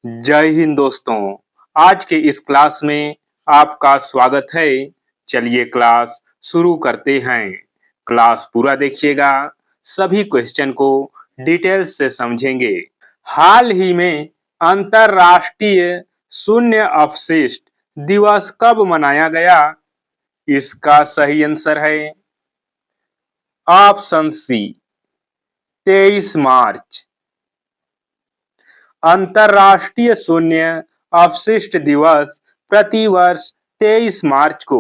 जय हिंद दोस्तों। आज के इस क्लास में आपका स्वागत है। चलिए क्लास शुरू करते हैं। क्लास पूरा देखिएगा, सभी क्वेश्चन को डिटेल्स से समझेंगे। हाल ही में अंतर्राष्ट्रीय शून्य अपशिष्ट दिवस कब मनाया गया? इसका सही आंसर है ऑप्शन सी 23 मार्च। अंतर्राष्ट्रीय शून्य अपशिष्ट दिवस प्रतिवर्ष 23 मार्च को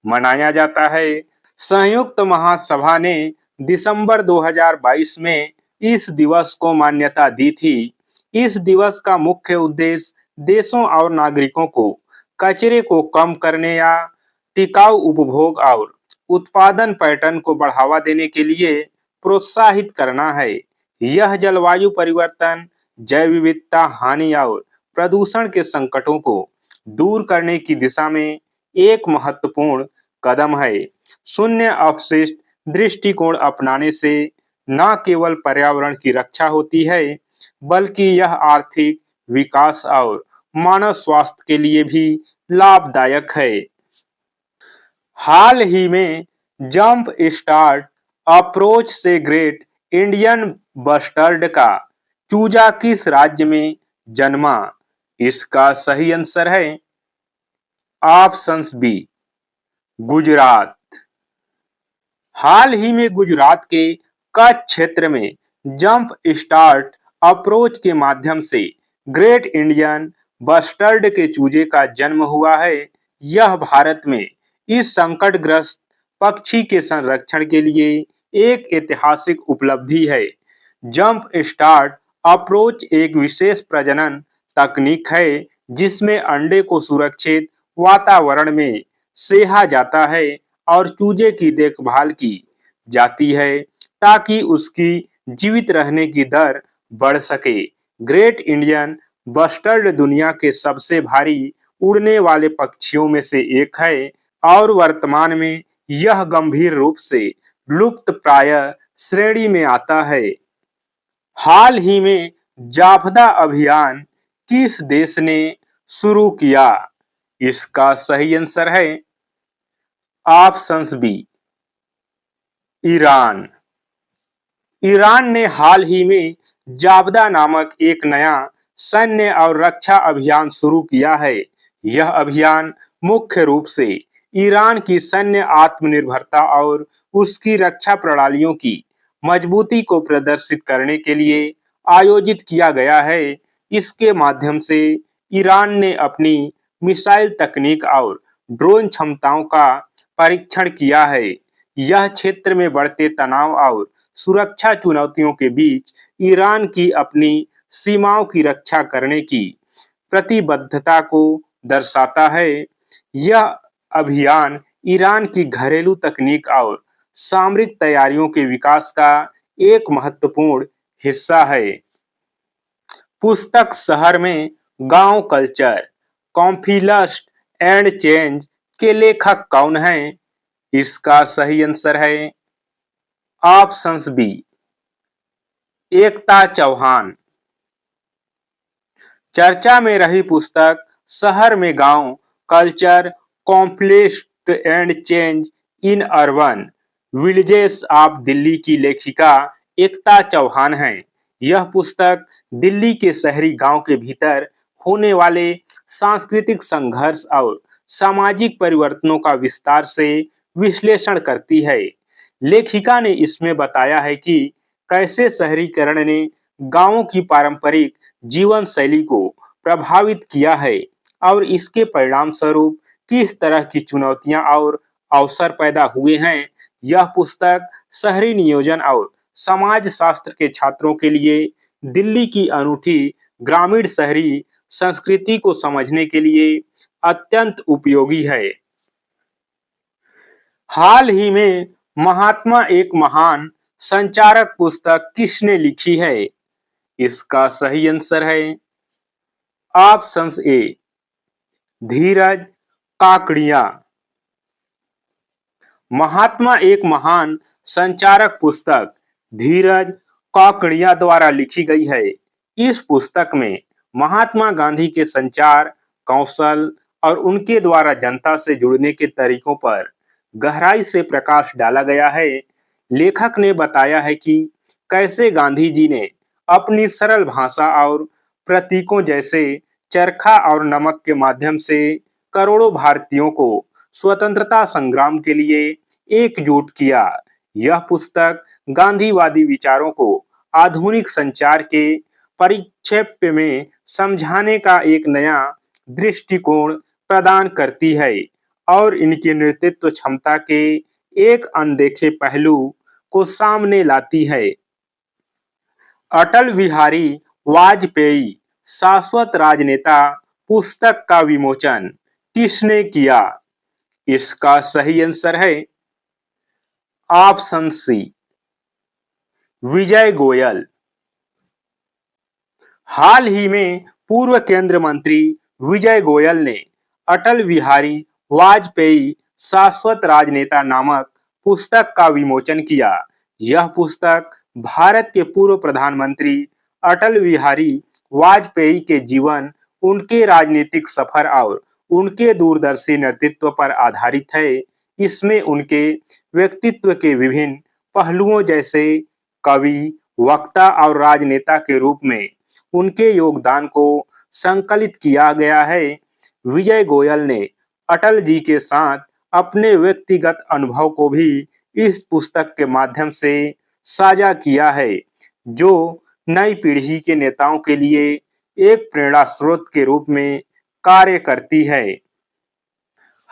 मनाया जाता है। संयुक्त महासभा ने दिसंबर 2022 में इस दिवस को मान्यता दी थी। इस दिवस का मुख्य उद्देश्य देशों और नागरिकों को कचरे को कम करने या टिकाऊ उपभोग और उत्पादन पैटर्न को बढ़ावा देने के लिए प्रोत्साहित करना है। यह जलवायु परिवर्तन, जैव विविधता हानि और प्रदूषण के संकटों को दूर करने की दिशा में एक महत्वपूर्ण कदम है। शून्य अपशिष्ट दृष्टिकोण अपनाने से न केवल पर्यावरण की रक्षा होती है, बल्कि यह आर्थिक विकास और मानव स्वास्थ्य के लिए भी लाभदायक है। हाल ही में जंप स्टार्ट अप्रोच से ग्रेट इंडियन बस्टर्ड का चूजा किस राज्य में जन्मा? इसका सही आंसर है ऑप्शंस बी गुजरात। हाल ही में गुजरात के कच्छ क्षेत्र में जंप स्टार्ट अप्रोच के माध्यम से ग्रेट इंडियन बस्टर्ड के चूजे का जन्म हुआ है। यह भारत में इस संकटग्रस्त पक्षी के संरक्षण के लिए एक ऐतिहासिक उपलब्धि है। जंप स्टार्ट अप्रोच एक विशेष प्रजनन तकनीक है जिसमें अंडे को सुरक्षित वातावरण में सेहा जाता है और चूजे की देखभाल की जाती है ताकि उसकी जीवित रहने की दर बढ़ सके। ग्रेट इंडियन बस्टर्ड दुनिया के सबसे भारी उड़ने वाले पक्षियों में से एक है और वर्तमान में यह गंभीर रूप से लुप्त प्राय श्रेणी में आता है। हाल ही में जाफदा अभियान किस देश ने शुरू किया? इसका सही आंसर है ऑप्शंस बी ईरान। ईरान ने हाल ही में जाबदा नामक एक नया सैन्य और रक्षा अभियान शुरू किया है। यह अभियान मुख्य रूप से ईरान की सैन्य आत्मनिर्भरता और उसकी रक्षा प्रणालियों की मजबूती को प्रदर्शित करने के लिए आयोजित किया गया है। इसके माध्यम से ईरान ने अपनी मिसाइल तकनीक और ड्रोन क्षमताओं का परीक्षण किया है। यह क्षेत्र में बढ़ते तनाव और सुरक्षा चुनौतियों के बीच ईरान की अपनी सीमाओं की रक्षा करने की प्रतिबद्धता को दर्शाता है। यह अभियान ईरान की घरेलू तकनीक और सामरिक तैयारियों के विकास का एक महत्वपूर्ण हिस्सा है। पुस्तक शहर में गांव कल्चर कॉन्फ्लिक्ट एंड चेंज के लेखक कौन हैं? इसका सही आंसर है ऑप्शंस बी एकता चौहान। चर्चा में रही पुस्तक शहर में गांव culture conflict and change in urban villages of Delhi की लेखिका एकता चौहान हैं। यह पुस्तक दिल्ली के शहरी गांव के भीतर होने वाले सांस्कृतिक संघर्ष और सामाजिक परिवर्तनों का विस्तार से विश्लेषण करती है। लेखिका ने इसमें बताया है कि कैसे शहरीकरण ने गांवों की पारंपरिक जीवन शैली को प्रभावित किया है और इसके परिणाम स्वरूप किस तरह की चुनौतियां और अवसर पैदा हुए हैं। यह पुस्तक शहरी नियोजन और समाज शास्त्र के छात्रों के लिए दिल्ली की अनूठी ग्रामीण शहरी संस्कृति को समझने के लिए अत्यंत उपयोगी है। हाल ही में महात्मा एक महान संचारक पुस्तक किसने लिखी है? इसका सही आंसर है ऑप्शंस ए धीरज काकड़िया। महात्मा एक महान संचारक पुस्तक धीरज काकड़िया द्वारा लिखी गई है। इस पुस्तक में महात्मा गांधी के संचार कौशल और उनके द्वारा जनता से जुड़ने के तरीकों पर गहराई से प्रकाश डाला गया है। लेखक ने बताया है कि कैसे गांधी जी ने अपनी सरल भाषा और प्रतीकों जैसे चरखा और नमक के माध्यम से करोड़ों भारतीयों को स्वतंत्रता संग्राम के लिए एकजुट किया। यह पुस्तक गांधीवादी विचारों को आधुनिक संचार के परिप्रेक्ष्य में समझाने का एक नया दृष्टिकोण प्रदान करती है और इनकी नेतृत्व क्षमता के एक अनदेखे पहलू को सामने लाती है। अटल बिहारी वाजपेयी शाश्वत राजनेता पुस्तक का विमोचन किसने किया? इसका सही आंसर है ऑप्शन सी, विजय गोयल। हाल ही में पूर्व केंद्रीय मंत्री विजय गोयल ने अटल बिहारी वाजपेयी शाश्वत राजनेता नामक पुस्तक का विमोचन किया। यह पुस्तक भारत के पूर्व प्रधानमंत्री अटल बिहारी वाजपेयी के जीवन, उनके राजनीतिक सफर और उनके दूरदर्शी नेतृत्व पर आधारित है। इसमें उनके व्यक्तित्व के विभिन्न पहलुओं जैसे कवि, वक्ता और राजनेता के रूप में उनके योगदान को संकलित किया गया है। विजय गोयल ने अटल जी के साथ अपने व्यक्तिगत अनुभव को भी इस पुस्तक के माध्यम से साझा किया है, जो नई पीढ़ी के नेताओं के लिए एक प्रेरणा स्रोत के रूप में कार्य करती है।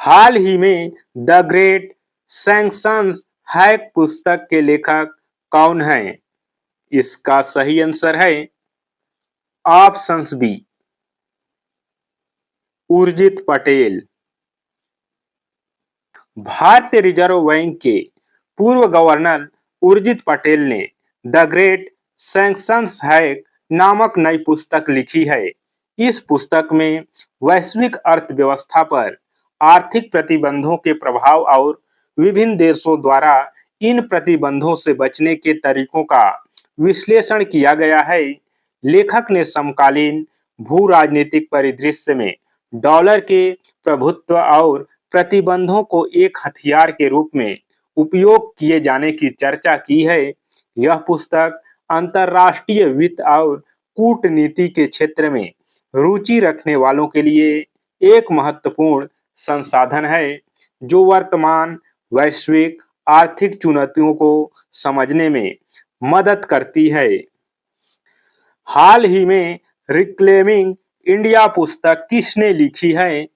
हाल ही में द ग्रेट सैंक्शंस हैक पुस्तक के लेखक कौन हैं? इसका सही आंसर है ऑप्शंस बी, उर्जित पटेल। भारतीय रिजर्व बैंक के पूर्व गवर्नर उर्जित पटेल ने द ग्रेट सैंक्शंस हैक नामक नई पुस्तक लिखी है। इस पुस्तक में वैश्विक अर्थव्यवस्था पर आर्थिक प्रतिबंधों के प्रभाव और विभिन्न देशों द्वारा इन प्रतिबंधों से बचने के तरीकों का विश्लेषण किया गया है। लेखक ने समकालीन भू राजनीतिक परिदृश्य में डॉलर के प्रभुत्व और प्रतिबंधों को एक हथियार के रूप में उपयोग किए जाने की चर्चा की है। यह पुस्तक अंतर्राष्ट्रीय वित्त और कूटनीति के क्षेत्र में रुचि रखने वालों के लिए एक महत्वपूर्ण संसाधन है, जो वर्तमान वैश्विक आर्थिक चुनौतियों को समझने में मदद करती है। हाल ही में रिक्लेमिंग इंडिया पुस्तक किसने लिखी है?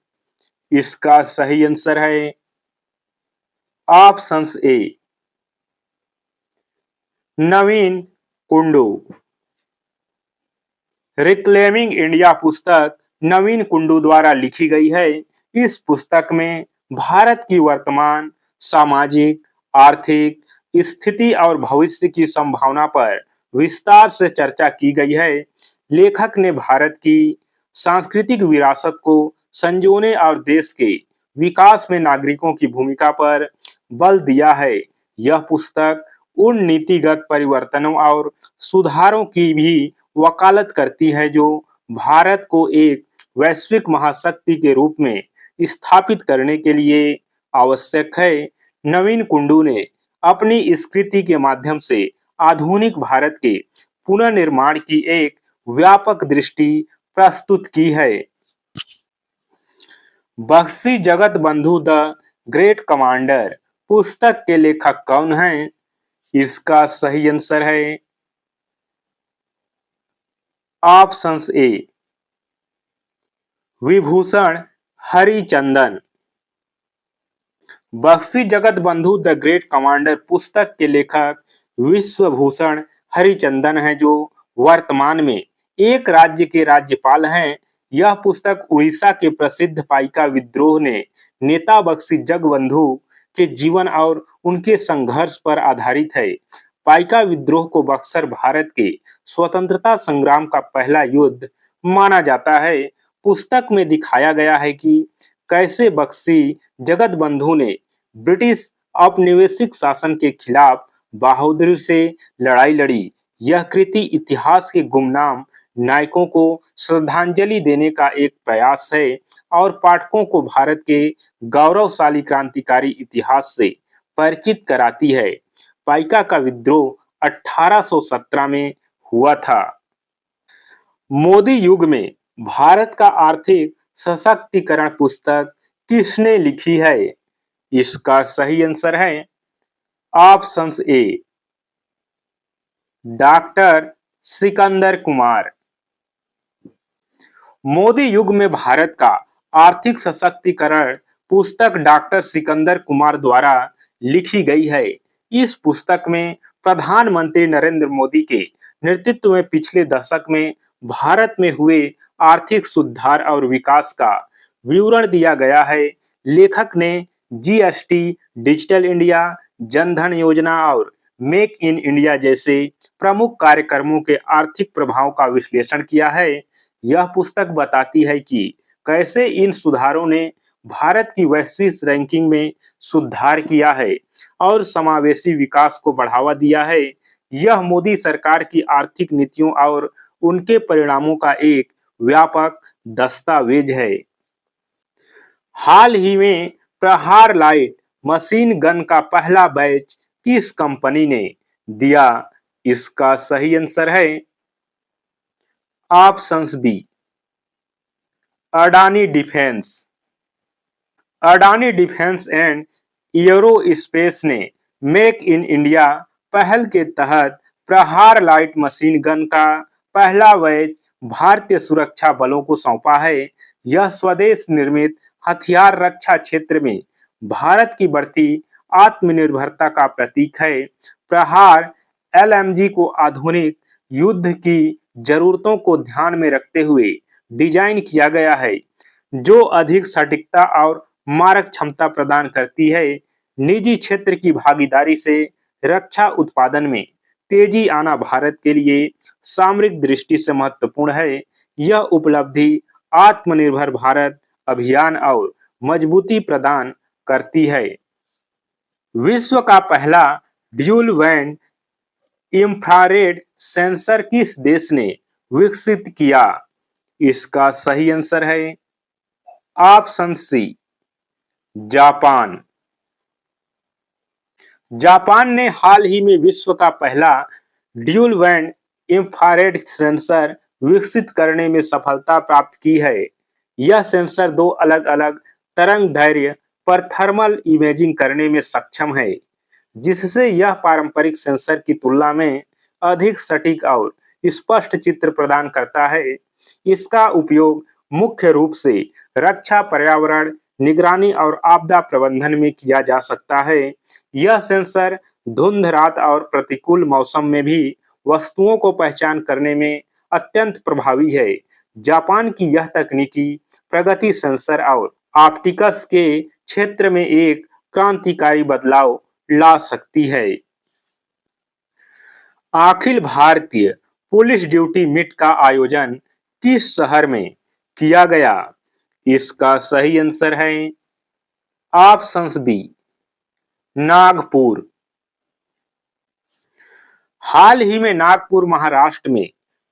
इसका सही आंसर है options A, Naveen Kundu. Reclaiming India पुस्तक नवीन कुंडू द्वारा लिखी गई है। इस पुस्तक में भारत की वर्तमान सामाजिक, आर्थिक स्थिति और भविष्य की संभावना पर विस्तार से चर्चा की गई है। लेखक ने भारत की सांस्कृतिक विरासत को संजोने और देश के विकास में नागरिकों की भूमिका पर बल दिया है। यह पुस्तक उन नीतिगत परिवर्तनों और सुधारों की भी वकालत करती है जो भारत को एक वैश्विक महाशक्ति के रूप में स्थापित करने के लिए आवश्यक है। नवीन कुंडू ने अपनी इस कृति के माध्यम से आधुनिक भारत के पुनर्निर्माण की एक व्यापक दृष्टि प्रस्तुत की है। बख्शी जगत बंधु द ग्रेट कमांडर पुस्तक के लेखक कौन हैं? इसका सही आंसर है ऑप्शंस ए, विभूषण हरिचंदन। बख्शी जगत बंधु द ग्रेट कमांडर पुस्तक के लेखक विश्वभूषण हरिचंदन हैं, जो वर्तमान में एक राज्य के राज्यपाल हैं। यह पुस्तक उड़ीसा के प्रसिद्ध पाइका विद्रोह ने नेता बख्शी जगबंधु के जीवन और उनके संघर्ष पर आधारित है। पाइका विद्रोह को बक्सर भारत के स्वतंत्रता संग्राम का पहला युद्ध माना जाता है। पुस्तक में दिखाया गया है कि कैसे बख्शी जगतबंधु ने ब्रिटिश औपनिवेशिक शासन के खिलाफ बहादुरी से लड़ाई लड़ी। यह कृति इतिहास के गुमनाम नायकों को श्रद्धांजलि देने का एक प्रयास है और पाठकों को भारत के गौरवशाली क्रांतिकारी इतिहास से परिचित कराती है। पाइका का विद्रोह 1817 में हुआ था। मोदी युग में भारत का आर्थिक सशक्तिकरण पुस्तक किसने लिखी है? इसका सही आंसर है options A doctor Sikandar Kumar. Modi युग में भारत का आर्थिक सशक्तिकरण पुस्तक डॉक्टर सिकंदर कुमार द्वारा लिखी गई है। इस पुस्तक में प्रधानमंत्री नरेंद्र मोदी के नेतृत्व में पिछले दशक में भारत में हुए आर्थिक सुधार और विकास का विवरण दिया गया है। लेखक ने जीएसटी, डिजिटल इंडिया, जनधन योजना और मेक इन इंडिया जैसे प्रमुख कार्यक्रमों के आर्थिक प्रभाव का विश्लेषण किया है। यह पुस्तक बताती है कि कैसे इन सुधारों ने भारत की वैश्विक रैंकिंग में सुधार किया है और समावेशी विकास को बढ़ावा दिया है। यह मोदी सरकार की आर्थिक नीतियों और उनके परिणामों का एक व्यापक दस्तावेज है। हाल ही में प्रहार लाइट मशीन गन का पहला बैच किस कंपनी ने दिया? इसका सही आंसर है options B Adani defence. Adani defence and aerospace ने मेक इन इंडिया पहल के तहत प्रहार लाइट मशीन गन का पहला बैच भारतीय सुरक्षा बलों को सौंपा है। यह स्वदेश निर्मित हथियार रक्षा क्षेत्र में भारत की बढ़ती आत्मनिर्भरता का प्रतीक है। प्रहार एलएमजी को आधुनिक युद्ध की जरूरतों को ध्यान में रखते हुए डिजाइन किया गया है, जो अधिक सटीकता और मारक क्षमता प्रदान करती है। निजी क्षेत्र की भागीदारी से रक्षा उत्पादन में तेजी आना भारत के लिए सामरिक दृष्टि से महत्वपूर्ण है। यह उपलब्धि आत्मनिर्भर भारत अभियान और मजबूती प्रदान करती है। विश्व का पहला ड्यूल बैंड इंफ्रारेड सेंसर किस देश ने विकसित किया? इसका सही आंसर है ऑप्शन सी जापान। जापान ने हाल ही में विश्व का पहला ड्यूल बैंड इंफ्रारेड सेंसर विकसित करने में सफलता प्राप्त की है। यह सेंसर दो अलग-अलग तरंग दैर्ध्य पर थर्मल इमेजिंग करने में सक्षम है, जिससे यह पारंपरिक सेंसर की तुलना में अधिक सटीक और स्पष्ट चित्र प्रदान करता है। इसका उपयोग मुख्य रूप से रक्षा, पर्यावरण निगरानी और आपदा प्रबंधन में किया जा सकता है। यह सेंसर धुंध रात और प्रतिकूल मौसम में भी वस्तुओं को पहचान करने में अत्यंत प्रभावी है। जापान की यह तकनीकी प्रगति सेंसर और ऑप्टिक्स के क्षेत्र में एक क्रांतिकारी बदलाव ला सकती है। Akhil Bharatiya police duty meet का आयोजन किस शहर में किया गया? इसका सही आंसर है ऑप्शंस बी नागपुर। हाल ही में नागपुर महाराष्ट्र में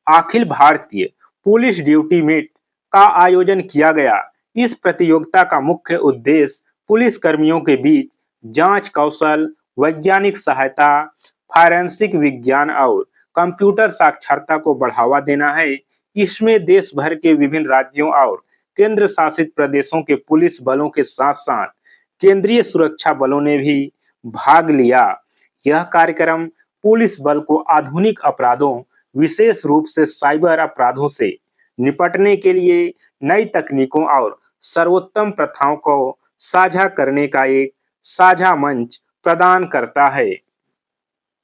Akhil Bharatiya police duty meet का आयोजन किया गया। इस प्रतियोगिता का मुख्य उद्देश्य पुलिस कर्मियों के बीच जांच कौशल, वैज्ञानिक सहायता, फॉरेंसिक विज्ञान और कंप्यूटर साक्षरता को बढ़ावा देना है। इसमें देश भर के विभिन्न राज्यों और केंद्र शासित प्रदेशों के पुलिस बलों के साथ साथ केंद्रीय सुरक्षा बलों ने भी भाग लिया। यह कार्यक्रम पुलिस बल को आधुनिक अपराधों, विशेष रूप से साइबर अपराधों से निपटने के लिए नई तकनीकों और सर्वोत्तम प्रथाओं को साझा करने का एक साझा मंच प्रदान करता है।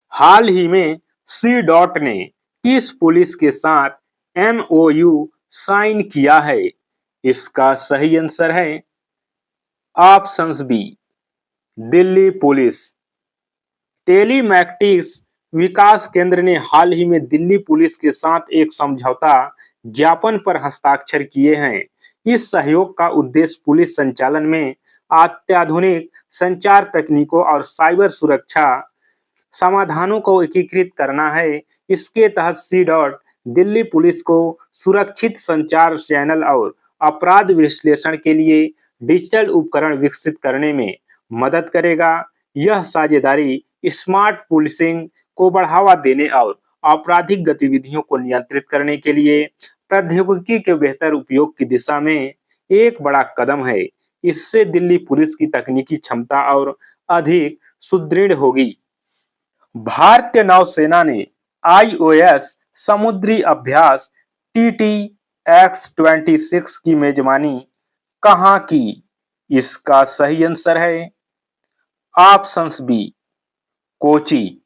हाल ही में सी डॉट ने किस पुलिस के साथ एमओयू साइन किया है? इसका सही आंसर है options B Delhi police. Telematics विकास केंद्र ने हाल ही में दिल्ली पुलिस के साथ एक समझौता ज्ञापन पर हस्ताक्षर किए हैं। इस सहयोग का उद्देश्य पुलिस संचालन में अत्याधुनिक संचार तकनीकों और साइबर सुरक्षा समाधानों को एकीकृत करना है। इसके तहत सी डॉट दिल्ली पुलिस को सुरक्षित संचार चैनल और अपराध विश्लेषण के लिए डिजिटल उपकरण विकसित करने में मदद करेगा। यह साझेदारी स्मार्ट पुलिसिंग को बढ़ावा देने और आपराधिक गतिविधियों को नियंत्रित करने के लिए प्रौद्योगिकी के बेहतर उपयोग की दिशा में एक बड़ा कदम है। इससे दिल्ली पुलिस की तकनीकी क्षमता और अधिक सुदृढ़ होगी। भारतीय नौसेना ने आईओएस समुद्री अभ्यास TT-X-26 की मेजबानी कहाँ की? इसका सही आंसर है ऑप्शंस बी, कोची।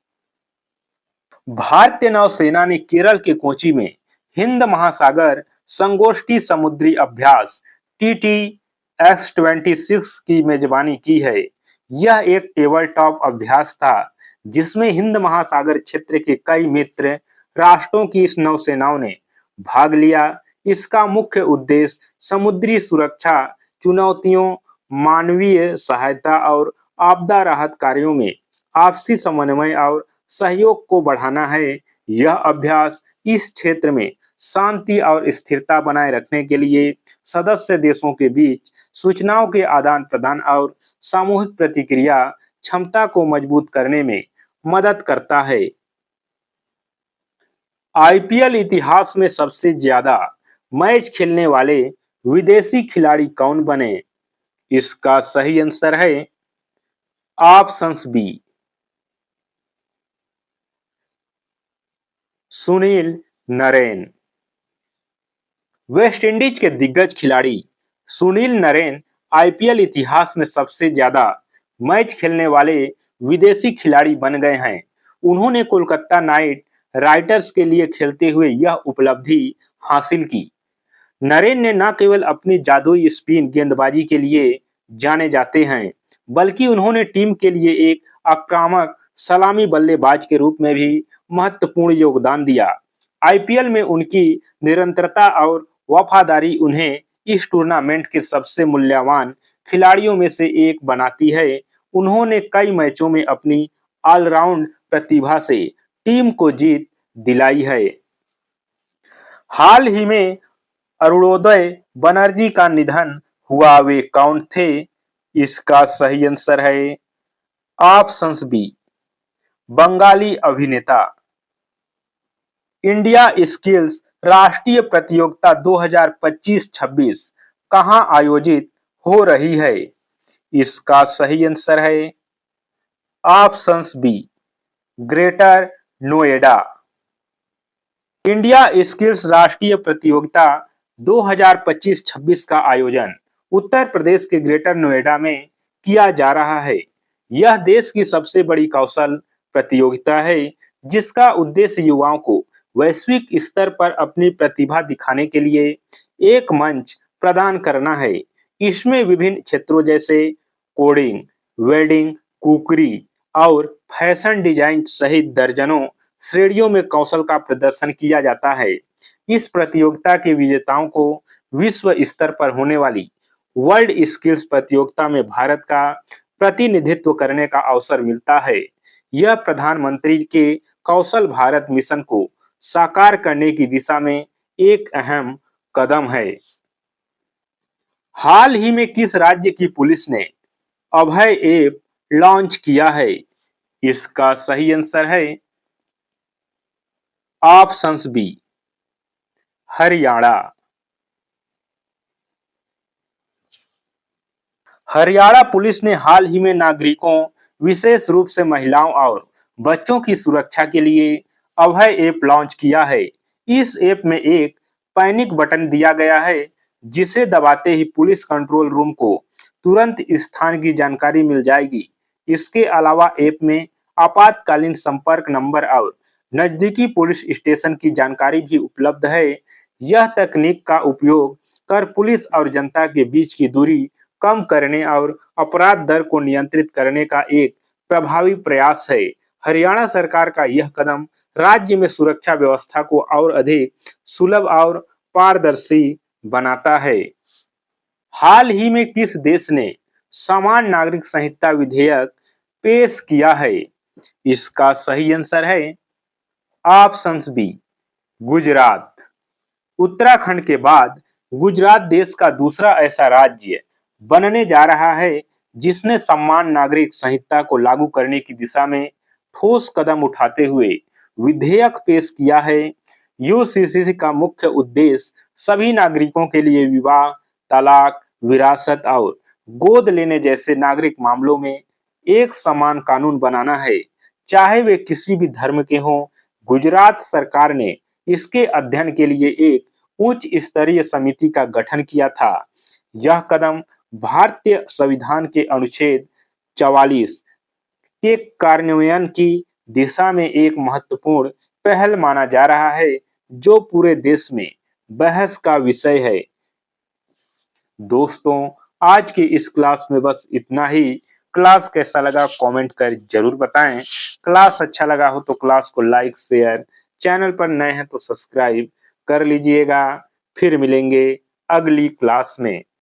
भारतीय नौसेना ने केरल के कोची में हिंद महासागर संगोष्ठी समुद्री अभ्यास TT-X-26 की मेजबानी की है। यह एक टेबल टॉप अभ्यास था जिसमें हिंद महासागर क्षेत्र के कई मित्र राष्ट्रों की इस नौसेनाओं ने भाग लिया। इसका मुख्य उद्देश्य समुद्री सुरक्षा चुनौतियों, मानवीय सहायता और आपदा राहत कार्यों में आपसी समन्वय और सहयोग को बढ़ाना है। यह अभ्यास इस क्षेत्र में शांति और स्थिरता बनाए रखने के लिए सदस्य देशों के बीच सूचनाओं के आदान प्रदान और सामूहिक प्रतिक्रिया क्षमता को मजबूत करने में मदद करता है। आईपीएल इतिहास में सबसे ज्यादा मैच खेलने वाले विदेशी खिलाड़ी कौन बने? इसका सही आंसर है options B, Sunil Narine. West Indies के दिग्गज खिलाड़ी सुनील नरेन आईपीएल इतिहास में सबसे ज्यादा मैच खेलने वाले विदेशी खिलाड़ी बन गए हैं। उन्होंने कोलकाता नाइट राइडर्स के लिए खेलते हुए यह उपलब्धि हासिल की। नरेन ने न केवल अपनी जादुई स्पिन गेंदबाजी के लिए जाने जाते हैं, बल्कि उन्होंने टीम के लिए एक आक्रामक सलामी बल्लेबाज के रूप में भी महत्वपूर्ण योगदान दिया। आईपीएल में उनकी निरंतरता और वफादारी उन्हें इस टूर्नामेंट के सबसे मूल्यवान खिलाड़ियों में से एक बनाती है। उन्होंने कई मैचों में अपनी ऑलराउंड प्रतिभा से टीम को जीत दिलाई है। हाल ही में अरुणोदय बनर्जी का निधन हुआ, वे कौन थे? इसका सही आंसर है ऑप्शंस बी, बंगाली अभिनेता। इंडिया स्किल्स राष्ट्रीय प्रतियोगिता 2025-26 कहां आयोजित हो रही है? इसका सही आंसर है options B, greater Noida. India skills राष्ट्रीय प्रतियोगिता 2025-26 का आयोजन उत्तर प्रदेश के ग्रेटर नोएडा में किया जा रहा है। यह देश की सबसे बड़ी कौशल प्रतियोगिता है जिसका उद्देश्य युवाओं को वैश्विक स्तर पर अपनी प्रतिभा दिखाने के लिए एक मंच प्रदान करना है। इसमें विभिन्न क्षेत्रों जैसे कोडिंग, वेल्डिंग, कुकरी और फैशन डिजाइन सहित दर्जनों श्रेणियों में कौशल का प्रदर्शन किया जाता है। इस प्रतियोगिता के विजेताओं को विश्व स्तर पर होने वाली वर्ल्ड स्किल्स प्रतियोगिता में भारत का प्रतिनिधित्व करने का अवसर मिलता है। यह प्रधानमंत्री के कौशल भारत मिशन को साकार करने की दिशा में एक अहम कदम है। हाल ही में किस राज्य की पुलिस ने अभय ऐप लॉन्च किया है? इसका सही आंसर है options B, Haryana. Haryana police ने हाल ही में नागरिकों, विशेष रूप से महिलाओं और बच्चों की सुरक्षा के लिए अभय ऐप लॉन्च किया है। इस ऐप में एक पैनिक बटन दिया गया है जिसे दबाते ही पुलिस कंट्रोल रूम को तुरंत स्थान की जानकारी मिल जाएगी। इसके अलावा ऐप में आपातकालीन संपर्क नंबर और नजदीकी पुलिस स्टेशन की जानकारी भी उपलब्ध है। यह तकनीक का उपयोग कर पुलिस और जनता के बीच की दूरी कम करने और अपराध दर को नियंत्रित करने का एक प्रभावी प्रयास है। हरियाणा सरकार का यह कदम राज्य में सुरक्षा व्यवस्था को और अधिक सुलभ और पारदर्शी बनाता है। हाल ही में किस देश ने समान नागरिक संहिता विधेयक पेश किया है? इसका सही आंसर है ऑप्शंस बी, गुजरात। उत्तराखंड के बाद गुजरात देश का दूसरा ऐसा राज्य बनने जा रहा है जिसने समान नागरिक संहिता को लागू करने की दिशा में ठोस कदम उठाते हुए विधेयक पेश किया है। यूसीसीसी का मुख्य उद्देश्य सभी नागरिकों के लिए विवाह, तलाक, विरासत और गोद लेने जैसे नागरिक मामलों में एक समान कानून बनाना है, चाहे वे किसी भी धर्म के हों। गुजरात सरकार ने इसके अध्ययन के लिए एक उच्च स्तरीय समिति का गठन किया था। यह कदम भारतीय संविधान के अनुच्छेद 44 के कार्यान्वयन की दिशा में एक महत्वपूर्ण पहल माना जा रहा है, जो पूरे देश में बहस का विषय है। दोस्तों, आज की इस क्लास में बस इतना ही। क्लास कैसा लगा कमेंट कर जरूर बताएं। क्लास अच्छा लगा हो तो क्लास को लाइक, शेयर, चैनल पर नए हैं तो सब्सक्राइब कर लीजिएगा। फिर मिलेंगे अगली क्लास में।